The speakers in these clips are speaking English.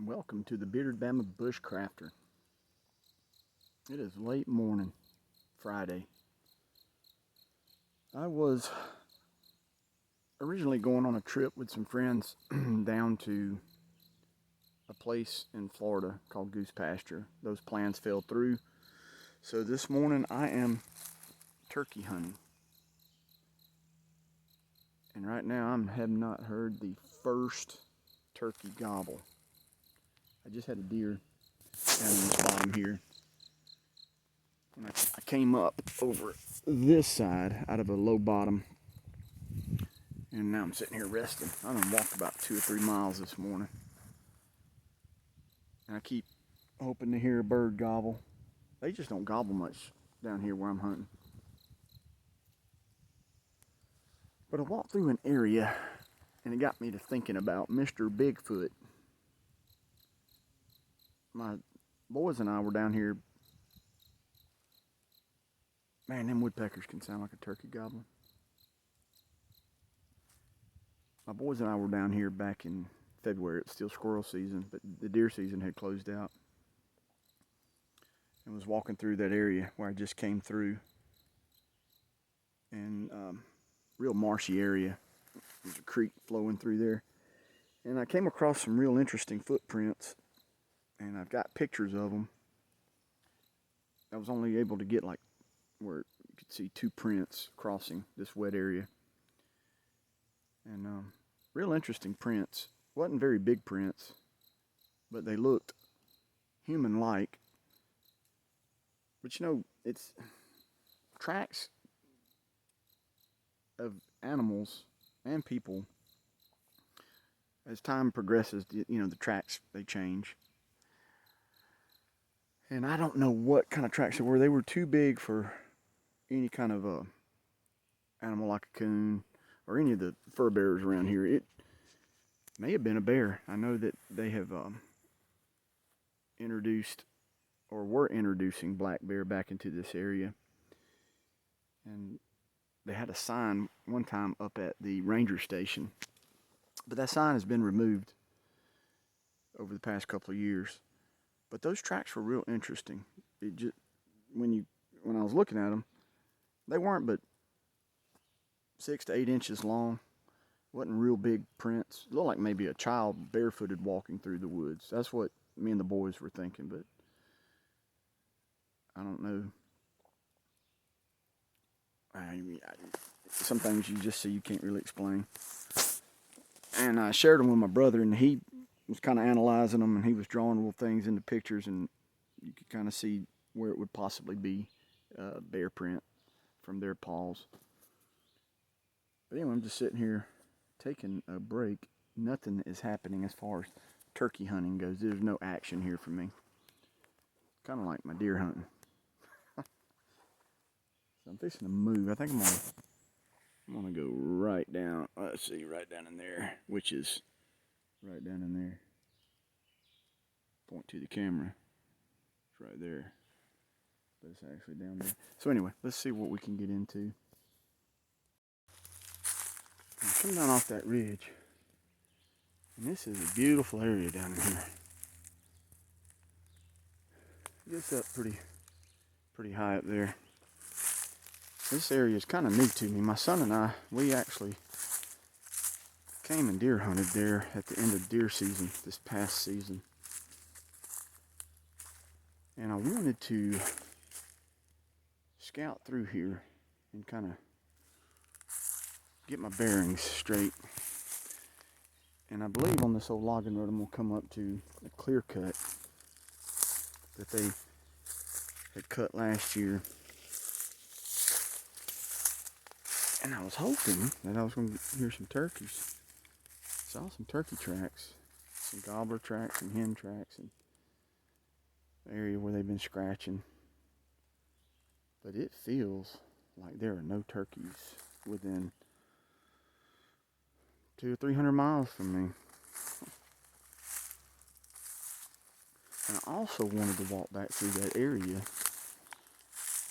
Welcome to the Bearded Bama Bushcrafter. It is late morning, Friday. I was originally going on a trip with some friends down to a place in Florida called Goose Pasture. Those plans fell through. So this morning I am turkey hunting. And right now I have not heard the first turkey gobble. I just had a deer down in this bottom here. And I came up over this side out of a low bottom. And now I'm sitting here resting. I done walked about 2 or 3 miles this morning. And I keep hoping to hear a bird gobble. They just don't gobble much down here where I'm hunting. But I walked through an area and it got me to thinking about Mr. Bigfoot. My boys and I were down here. Man, them woodpeckers can sound like a turkey gobbling. My boys and I were down here back in February. It's still squirrel season, but the deer season had closed out. And was walking through that area where I just came through. And real marshy area. There's a creek flowing through there. And I came across some real interesting footprints. And I've got pictures of them. I was only able to get like where you could see 2 prints crossing this wet area. And real interesting prints. Wasn't very big prints, but they looked human-like. But you know, it's tracks of animals and people. As time progresses, you know, the tracks, they change. And I don't know what kind of tracks they were. They were too big for any kind of animal like a coon or any of the fur bearers around here. It may have been a bear. I know that they have introduced or were introducing black bear back into this area. And they had a sign one time up at the ranger station. But that sign has been removed over the past couple of years. But those tracks were real interesting. It just, when I was looking at them, they weren't but 6 to 8 inches long. Wasn't real big prints. It looked like maybe a child barefooted walking through the woods. That's what me and the boys were thinking, but I don't know. Some things you just see you can't really explain. And I shared them with my brother, and he was kind of analyzing them, and he was drawing little things into pictures, and you could kind of see where it would possibly be bear print from their paws. But anyway, I'm just sitting here taking a break. Nothing is happening as far as turkey hunting goes. There's no action here for me. Kind of like my deer hunting. So I'm fixing to move. I think I'm gonna go right down. Let's see, right down in there, which is right down in there. Point to the camera. It's right there. But it's actually down there. So anyway, let's see what we can get into. I'm coming down off that ridge. And this is a beautiful area down in here. It gets up pretty high up there. This area is kind of new to me. My son and I, we actually came and deer hunted there at the end of deer season, this past season. And I wanted to scout through here and kind of get my bearings straight. And I believe on this old logging road I'm going to come up to a clear cut that they had cut last year. And I was hoping that I was going to hear some turkeys. Saw some turkey tracks, some gobbler tracks, some hen tracks, and the area where they've been scratching. But it feels like there are no turkeys within 200 or 300 miles from me. And I also wanted to walk back through that area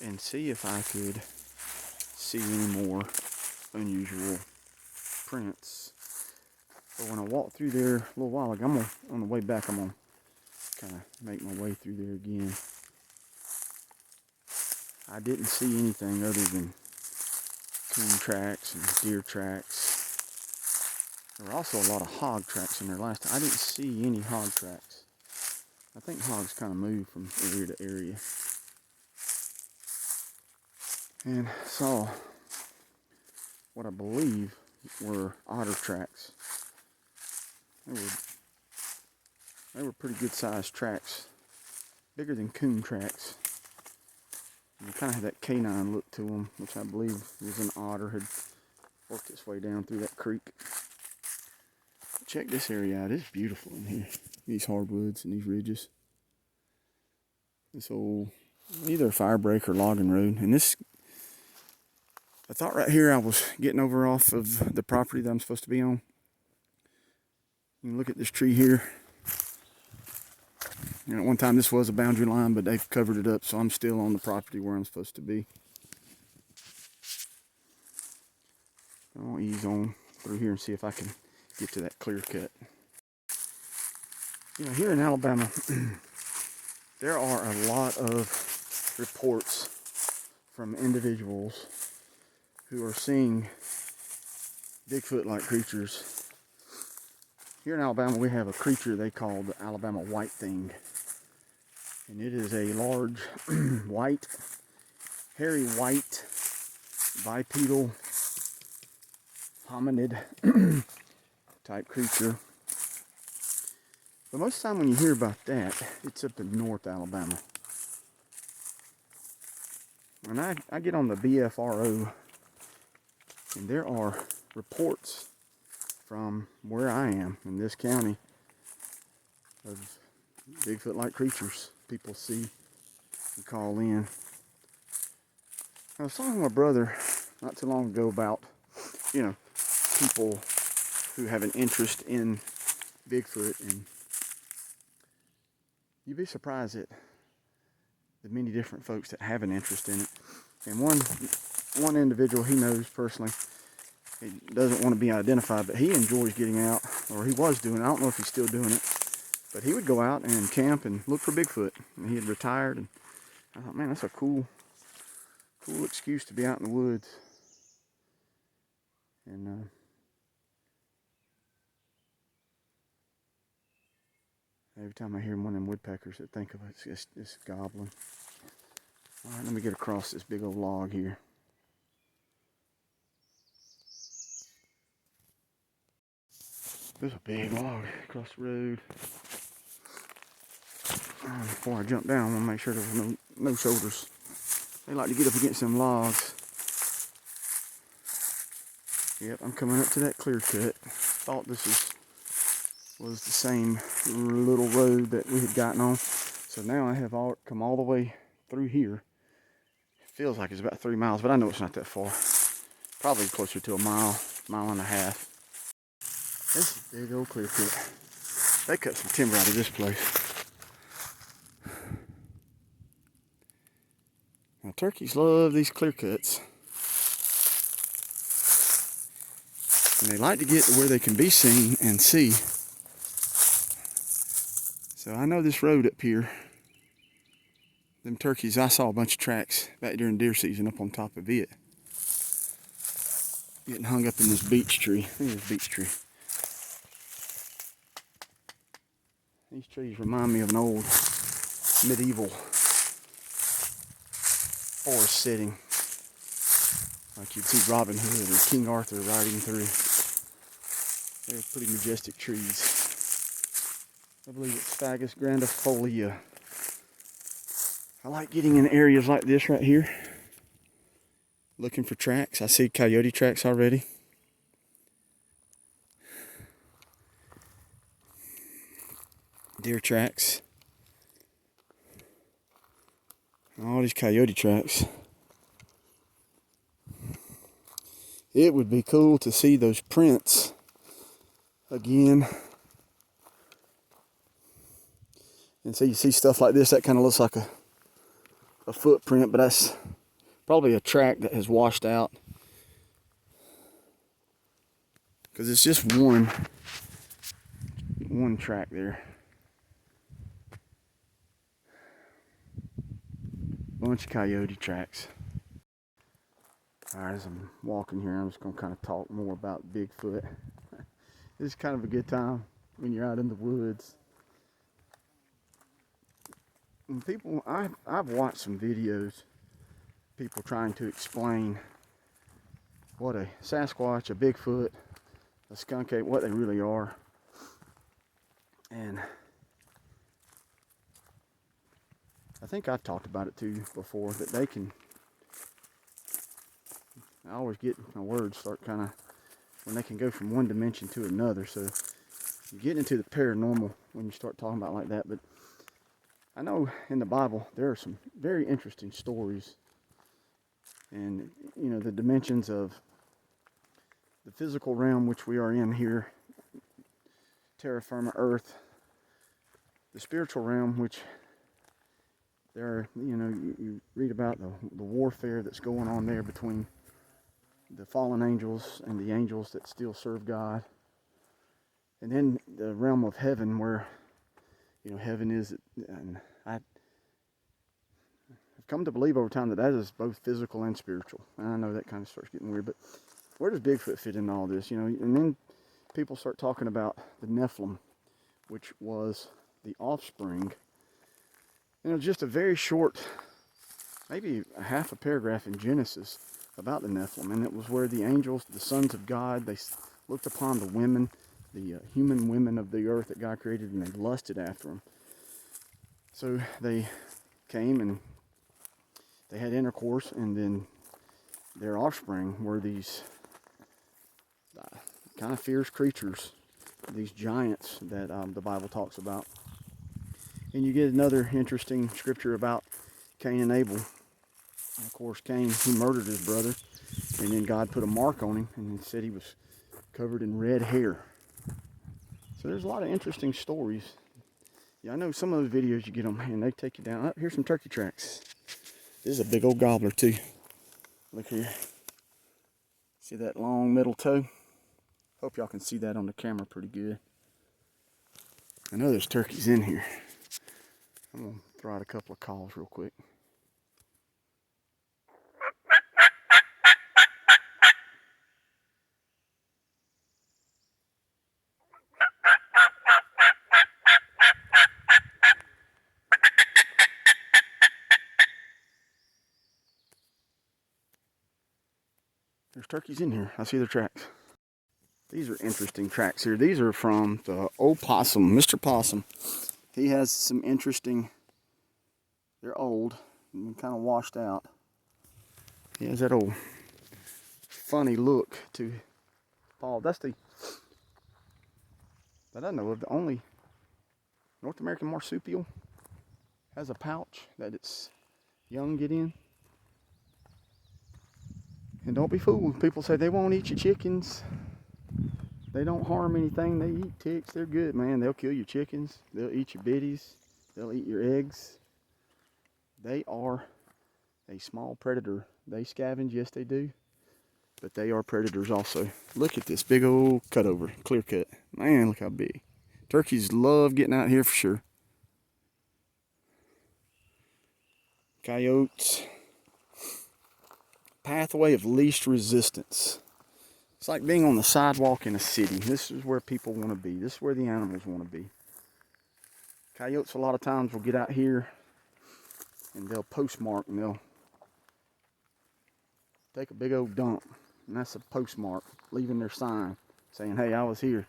and see if I could see any more unusual prints. But when I walked through there a little while ago, on the way back, I'm gonna kind of make my way through there again. I didn't see anything other than coon tracks and deer tracks. There were also a lot of hog tracks in there last time. I didn't see any hog tracks. I think hogs kind of move from area to area. And saw what I believe were otter tracks. They were pretty good sized tracks, bigger than coon tracks. And they kind of had that canine look to them, which I believe was an otter had worked its way down through that creek. Check this area out. It's beautiful in here. These hardwoods and these ridges. This old, either a fire break or logging road. And this, I thought right here I was getting over off of the property that I'm supposed to be on. You can look at this tree here. You know, at one time this was a boundary line, but they've covered it up, so I'm still on the property where I'm supposed to be. I'll ease on through here and see if I can get to that clear cut. You know, here in Alabama, there are a lot of reports from individuals who are seeing Bigfoot-like creatures. Here in Alabama, we have a creature they call the Alabama white thing. And it is a large, white, hairy white, bipedal, hominid type creature. But most of the time when you hear about that, it's up in North Alabama. And I get on the BFRO, and there are reports from where I am in this county of Bigfoot-like creatures people see and call in. I was talking to my brother not too long ago about, you know, people who have an interest in Bigfoot, and you'd be surprised at the many different folks that have an interest in it. And one individual he knows personally, he doesn't want to be identified, but he enjoys getting out, or he was doing it. I don't know if he's still doing it, but he would go out and camp and look for Bigfoot. And he had retired, and I thought, man, that's a cool excuse to be out in the woods. And every time I hear one of them woodpeckers, I think of it, it's this goblin. All right, let me get across this big old log here. There's a big log across the road. Before I jump down, I want to make sure there's no shoulders. They like to get up against them logs. Yep, I'm coming up to that clear cut. Thought this was the same little road that we had gotten on. So now I have come all the way through here. It feels like it's about 3 miles, but I know it's not that far. Probably closer to a mile and a half. This is a big old clear cut. They cut some timber out of this place. Now, turkeys love these clear cuts. And they like to get to where they can be seen and see. So I know this road up here, them turkeys, I saw a bunch of tracks back during deer season up on top of it. Getting hung up in this beech tree. Look at this beech tree. These trees remind me of an old medieval forest setting, like you'd see Robin Hood or King Arthur riding through. They're pretty majestic trees. I believe it's Fagus grandifolia. I like getting in areas like this right here, looking for tracks. I see coyote tracks already. Deer tracks. All these coyote tracks. It would be cool to see those prints again. And so you see stuff like this, that kind of looks like a footprint, but that's probably a track that has washed out. Because it's just one one track there. Bunch of coyote tracks. Alright, as I'm walking here, I'm just going to kind of talk more about Bigfoot. This is kind of a good time when you're out in the woods. And people, I've watched some videos, people trying to explain what a Sasquatch, a Bigfoot, a skunk ape, what they really are. And I think I've talked about it too before, that they can, I always get my words start kind of, when they can go from one dimension to another. So you get into the paranormal when you start talking about it like that. But I know in the Bible there are some very interesting stories, and you know, the dimensions of the physical realm which we are in here, terra firma, earth, the spiritual realm, which there are, you know, you read about the warfare that's going on there between the fallen angels and the angels that still serve God. And then the realm of heaven, where, you know, heaven is, and I've come to believe over time that that is both physical and spiritual. And I know that kind of starts getting weird, but where does Bigfoot fit in all this? You know, and then people start talking about the Nephilim, which was the offspring. You know, just a very short, maybe a half a paragraph in Genesis about the Nephilim, and it was where the angels, the sons of God, they looked upon the women, the human women of the earth that God created, and they lusted after them. So they came and they had intercourse, and then their offspring were these kind of fierce creatures, these giants that the Bible talks about. And you get another interesting scripture about Cain and Abel. Of course, Cain, he murdered his brother, and then God put a mark on him, and he said he was covered in red hair. So there's a lot of interesting stories. Yeah, I know some of those videos you get on, man, they take you down. Oh, here's some turkey tracks. This is a big old gobbler too. Look here. See that long middle toe? Hope y'all can see that on the camera pretty good. I know there's turkeys in here. I'm gonna throw out a couple of calls real quick. There's turkeys in here. I see their tracks. These are interesting tracks here. These are from the old possum, Mr. Possum. He has some interesting, they're old and kind of washed out. He has that old funny look to Paul. That's the, that I know of, the only North American marsupial has a pouch that its young get in. And don't be fooled. People say they won't eat your chickens. They don't harm anything. They eat ticks. They're good, man. They'll kill your chickens. They'll eat your biddies. They'll eat your eggs. They are a small predator. They scavenge, yes they do. But they are predators also. Look at this big old cutover, clear cut. Man, look how big. Turkeys love getting out here for sure. Coyotes. Pathway of least resistance. It's like being on the sidewalk in a city. This is where people want to be. This is where the animals want to be. Coyotes a lot of times will get out here and they'll postmark, and they'll take a big old dump. And that's a postmark, leaving their sign saying, hey, I was here.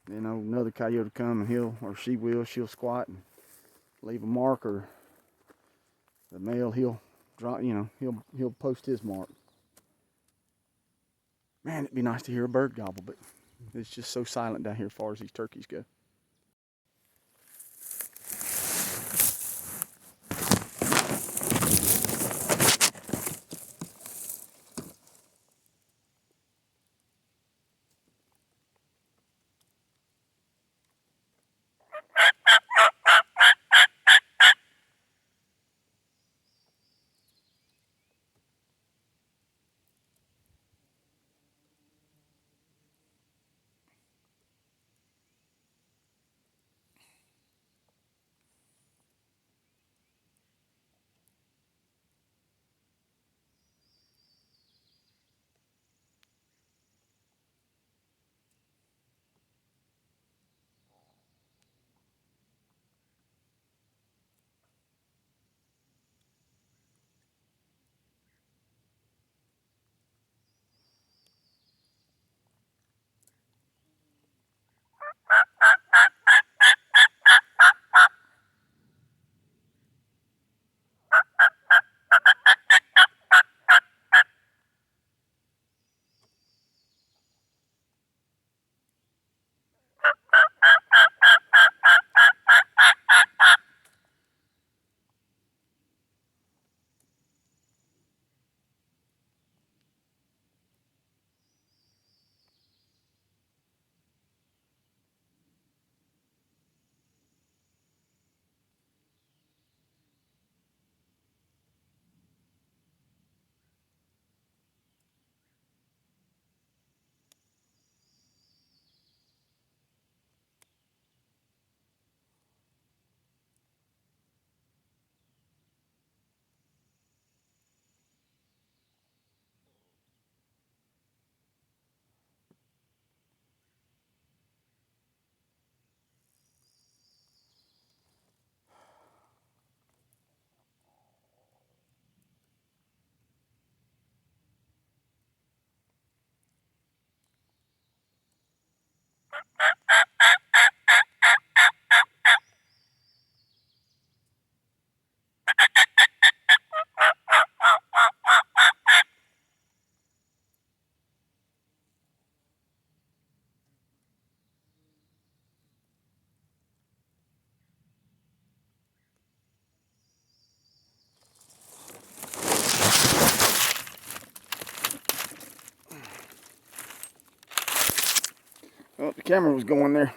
You know, another coyote will come and he'll, or she will, she'll squat and leave a mark, or the male, he'll drop, you know, he'll post his mark. Man, it'd be nice to hear a bird gobble, but it's just so silent down here as far as these turkeys go. camera was going there.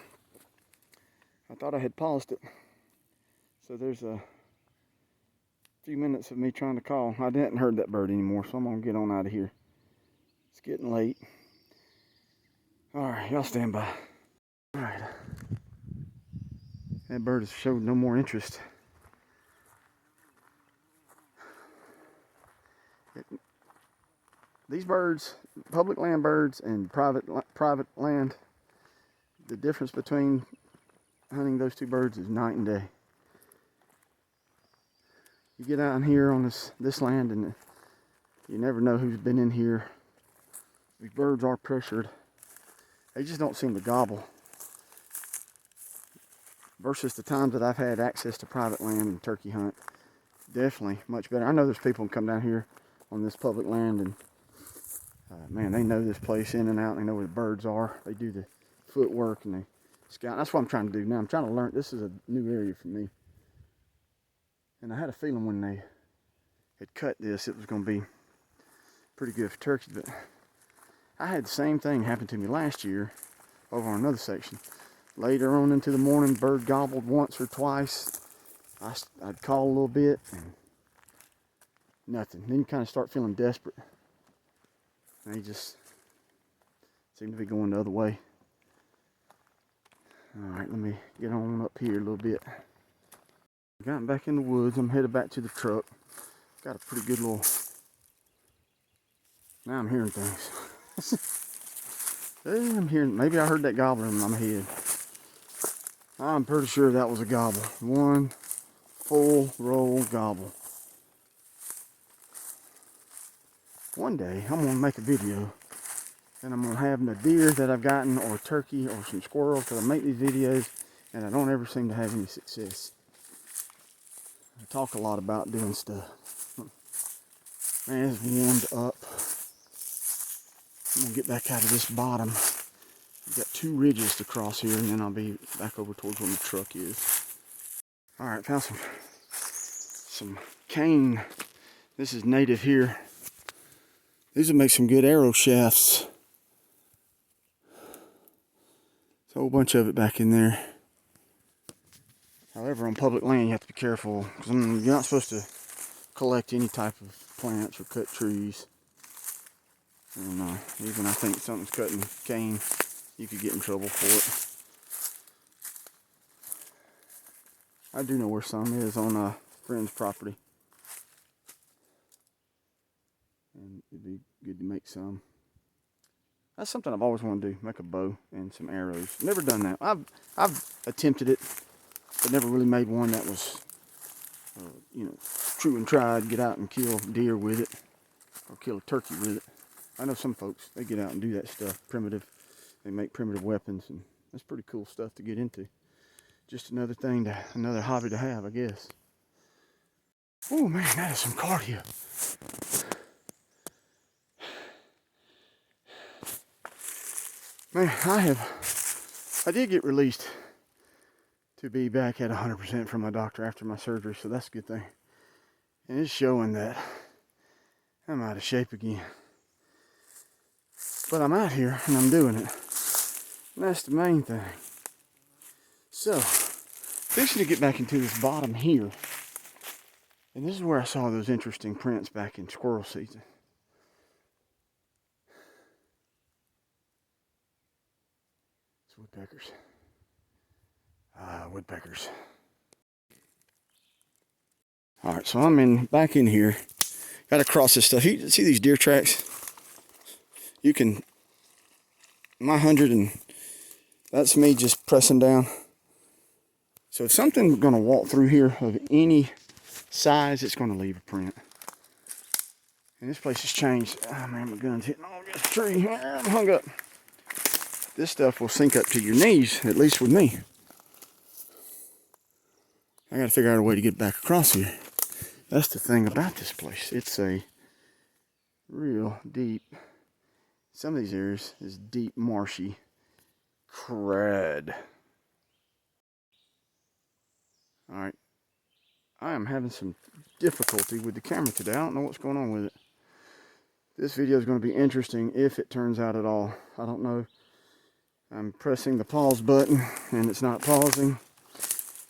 I thought I had paused it. So there's a few minutes of me trying to call. I didn't heard that bird anymore, so I'm gonna get on out of here. It's getting late. All right, y'all stand by. All right. That bird has showed no more interest. These birds, public land birds and private land, the difference between hunting those two birds is night and day. You get out in here on this land and you never know who's been in here. These birds are pressured. They just don't seem to gobble. Versus the times that I've had access to private land and turkey hunt, definitely much better. I know there's people who come down here on this public land and man, they know this place in and out. They know where the birds are. They do the footwork and they scout. That's what I'm trying to do now. I'm trying to learn. This is a new area for me. And I had a feeling when they had cut this, it was going to be pretty good for turkeys. But I had the same thing happen to me last year over on another section. Later on into the morning, bird gobbled once or twice. I'd call a little bit and nothing. Then you kind of start feeling desperate. They just seem to be going the other way. Alright, let me get on up here a little bit. Gotten back in the woods. I'm headed back to the truck. Got a pretty good little... Now I'm hearing things. I'm hearing... Maybe I heard that gobbler in my head. I'm pretty sure that was a gobble. One full roll gobble. One day I'm going to make a video and I'm going to have a deer that I've gotten or a turkey or some squirrels, because I make these videos and I don't ever seem to have any success. I talk a lot about doing stuff. Man, it's warmed up. I'm going to get back out of this bottom. I've got two ridges to cross here and then I'll be back over towards where the truck is. Alright, found some cane. This is native here. These would make some good arrow shafts. There's a whole bunch of it back in there. However, on public land you have to be careful, because you're not supposed to collect any type of plants or cut trees. And even I think something's cutting cane, you could get in trouble for it. I do know where some is on a friend's property. And it'd be good to make some. That's something I've always wanted to do, make a bow and some arrows. Never done that. I've attempted it, but never really made one that was, true and tried. Get out and kill deer with it, or kill a turkey with it. I know some folks, they get out and do that stuff, primitive. They make primitive weapons, and that's pretty cool stuff to get into. Just another thing, another hobby to have, I guess. Oh man, that is some cardio. Man, I did get released to be back at 100% from my doctor after my surgery, so that's a good thing. And it's showing that I'm out of shape again. But I'm out here and I'm doing it. And that's the main thing. So, fixing to get back into this bottom here. And this is where I saw those interesting prints back in squirrel season. Woodpeckers. Woodpeckers. Alright, so I'm back in here. Gotta cross this stuff. You see these deer tracks? You can, my 100, and that's me just pressing down. So if something's gonna walk through here of any size, it's gonna leave a print. And this place has changed. Oh man, my gun's hitting all this tree. I'm hung up. This stuff will sink up to your knees, at least with me. I gotta figure out a way to get back across here. That's the thing about this place. It's a real deep, some of these areas is deep, marshy crud. Alright. I am having some difficulty with the camera today. I don't know what's going on with it. This video is going to be interesting if it turns out at all. I don't know. I'm pressing the pause button and it's not pausing.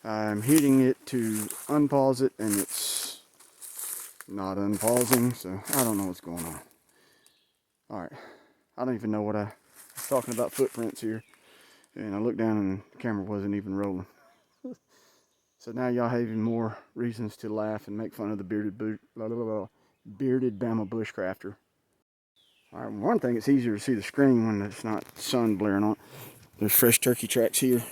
I'm hitting it to unpause it and it's not unpausing, so I don't know what's going on. Alright, I don't even know what I was talking about footprints here. And I looked down and the camera wasn't even rolling. So now y'all have even more reasons to laugh and make fun of the bearded Bama bushcrafter. Alright, one thing, it's easier to see the screen when it's not sun blaring on. There's fresh turkey tracks here.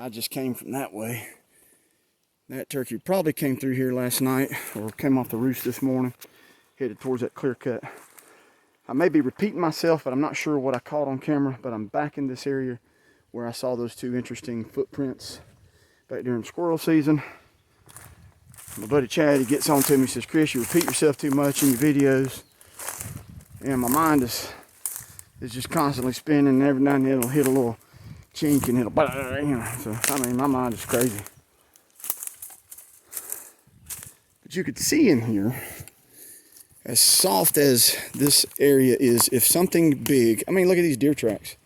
I just came from that way. That turkey probably came through here last night or came off the roost this morning, headed towards that clear cut. I may be repeating myself, but I'm not sure what I caught on camera, but I'm back in this area where I saw those two interesting footprints back during squirrel season. My buddy Chad, he gets on to me, says, Chris, you repeat yourself too much in your videos. And my mind is just constantly spinning, and every now and then it'll hit a little chink and it'll, you know, so I mean, my mind is crazy. But you could see in here, as soft as this area is, if something big, I mean, look at these deer tracks.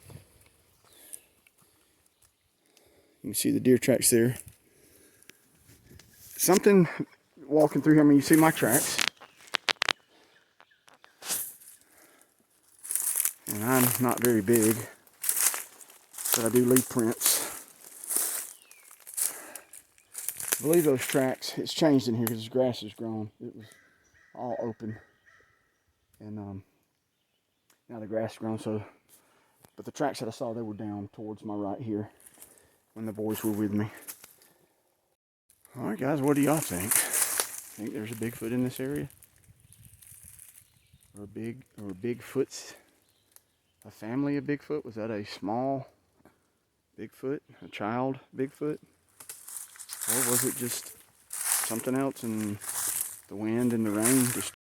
You can see the deer tracks there. Something walking through here, I mean, you see my tracks. And I'm not very big, but I do leave prints. I believe those tracks, it's changed in here because grass has grown. It was all open. And now the grass has grown, so, but the tracks that I saw, they were down towards my right here when the boys were with me. All right, guys, what do y'all think? Think there's a Bigfoot in this area? Or Bigfoots? A family of Bigfoot? Was that a small Bigfoot? A child Bigfoot? Or was it just something else and the wind and the rain just